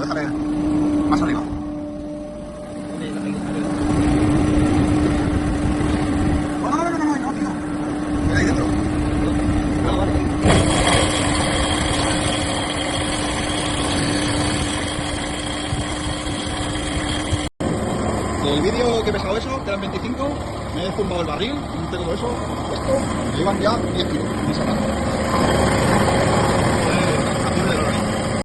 dejaré más arriba. No, tío. Mira ahí dentro. El vídeo que he pesado eso, que eran 25, me he zumbado el barril, un como eso, esto, me iban ya 10 kilos, me sacan.